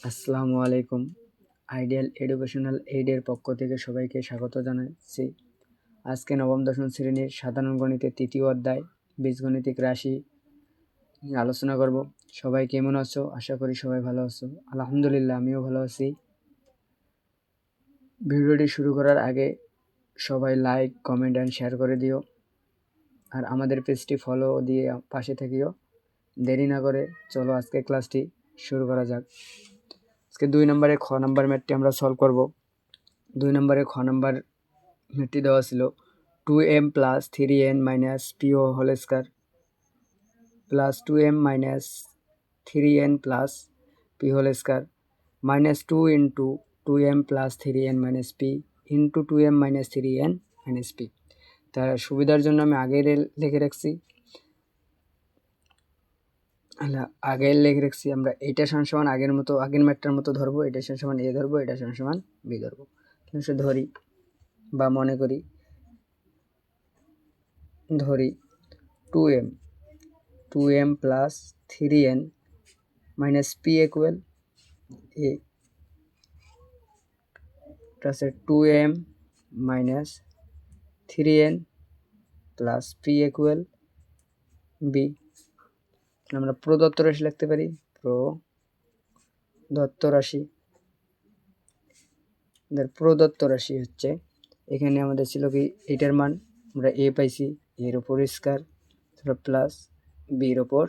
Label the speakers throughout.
Speaker 1: আসসালামু আলাইকুম। Ideal educational এইডের পক্ষ থেকে সবাইকে স্বাগত জানাচ্ছি। আজকে নবম দশম শ্রেণীর সাধারণ গণিতের তৃতীয় অধ্যায় বীজগণিতিক রাশি নিয়ে আলোচনা করব। সবাই কেমন আছো? আশা করি সবাই ভালো আছো। আলহামদুলিল্লাহ, আমিও ভালো আছি। ভিডিওটি শুরু করার আগে সবাই লাইক, কমেন্ট অ্যান্ড শেয়ার করে দিও, আর আমাদের পেজটি ফলো দিয়ে পাশে থাকিও। দেরি না করে চলো আজকে ক্লাসটি শুরু করা যাক। আজকে 2 নম্বরে খ নাম্বার ম্যাথটি আমরা সলভ করব। 2 নম্বরে খ নাম্বার ম্যাথটি দেওয়া ছিল 2m plus 3n minus p whole square plus 2m minus 3n plus p whole square minus 2 into 2m plus 3n minus p into 2m minus 3n minus p। তার সুবিধার জন্য আমি আগের লিখে রাখছি। আমরা এটা সমান আগের ম্যাথটার মতো ধরবো। এটা সমান a ধরবো, এটা সমান b ধরবো। ধরি বা মনে করি 2m plus 3n minus p equal a plus 2m minus 3n plus p equal b। আমরা প্রদত্ত রাশি লিখতে পারি। প্রদত্ত রাশি হচ্ছে, এখানে আমাদের ছিল কি এটার মান আমরা a পাইছি, এর উপর স্কয়ার প্লাস b এর উপর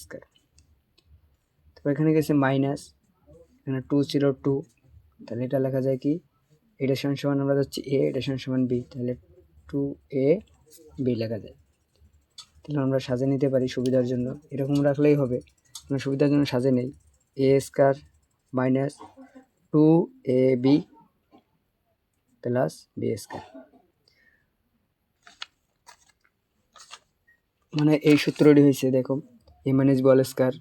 Speaker 1: স্কয়ার। তারপর এখানে গেছে মাইনাস, এখানে 2 ছিল 2, তাহলে এটা লেখা যায় কি এটা সমান আমরা যাচ্ছি a, এটা সমান b, তাহলে 2ab লেখা যায়। তাহলে আমরা সাজে নিতে পারি সুবিধার জন্য, এরকম রাখলেই হবে। আমরা সুবিধার জন্য সাজে নেই a square minus 2ab plus b square. মানে এই সূত্রটি হয়েছে, দেখো a minus b whole square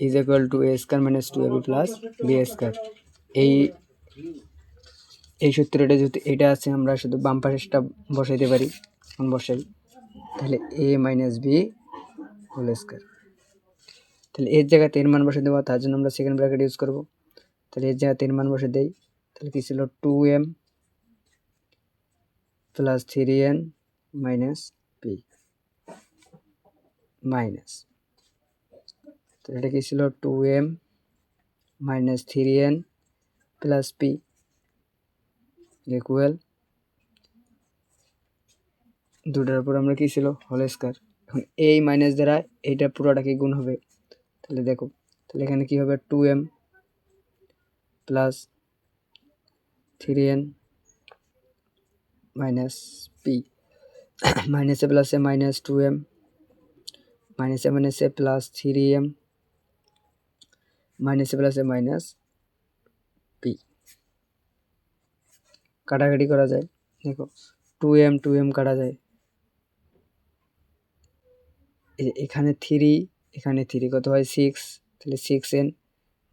Speaker 1: is equal to a square minus 2ab plus b square. এই সূত্রটা যদি এটা আছে, আমরা শুধু বাম পাশেরটা বসাইতে পারি। বসাই, তাহলে a minus b whole square. তাহলে এর জায়গাতে এর মান বসে দেবো, তার জন্য আমরা সেকেন্ড ব্র্যাকেট ইউজ করব। তাহলে এর জায়গাতে এর মান বসে দেই, তাহলে কি ছিল 2m plus 3n minus p minus, তাহলে এটা কি ছিল 2m minus 3n plus p equal দুটার উপর আমরা কি ছিল হোল স্কয়ার। এখন এই মাইনাস দ্বারা এইটা পুরোটাকে গুণ হবে, তাহলে দেখো, তাহলে এখানে কি হবে 2m plus 3n minus p মাইনাসে প্লাসে মাইনাস 2m মাইনাসে মাইনাসে প্লাস 3m মাইনাসে প্লাসে মাইনাস p। কাটাকাটি করা যায়, দেখো 2m কাটা যায়, এখানে 3 কত হয় 6, তাহলে 6n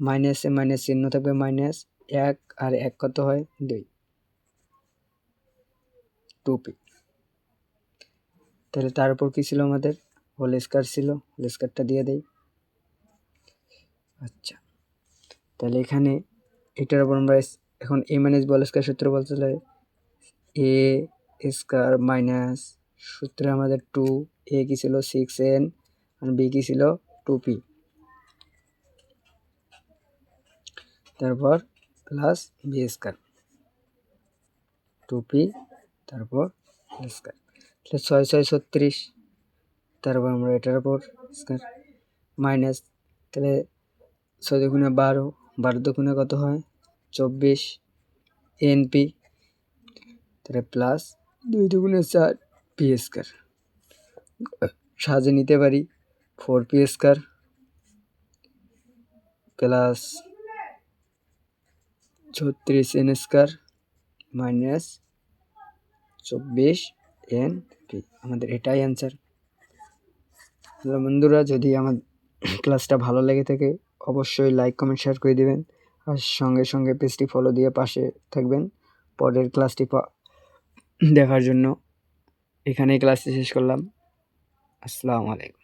Speaker 1: মাইনাসে মাইনাস চিহ্ন থাকবে মাইনাস 1 আর 1 কত হয় 2p। তাহলে তার উপর কি ছিল আমাদের হোল স্কয়ার ছিল, হোল স্কয়ারটা দিয়ে দেই। আচ্ছা, তাহলে এখানে এটার উপর আমরা এখন a minus b whole square সূত্র বলতে হলে a স্কয়ার মাইনাস সূত্রে আমাদের 2, a কি ছিল 6n আর b কি ছিল 2p, তারপর প্লাস b স্কয়ার 2p, তারপর স্কয়ার, তাহলে 6 6 36, তারপর আমরা এটার উপর স্কয়ার মাইনাস, তাহলে 6 দুগুণে 12, 12 দুগুণে কত হয় 24 np, তাহলে প্লাস 2 দুগুণে 4 p স্কয়ার। সাজে নিতে পারি 4p square plus 36n square minus 24np। আমাদের এটাই অ্যান্সার। বন্ধুরা, যদি আমার ক্লাসটা ভালো লেগে থাকে অবশ্যই লাইক, কমেন্ট, শেয়ার করে দিবেন, আর সঙ্গে সঙ্গে পেজটি ফলো দিয়ে পাশে থাকবেন পরের ক্লাসটি দেখার জন্য। এখানেই ক্লাসটি শেষ করলাম। আসসালামু আলাইকুম।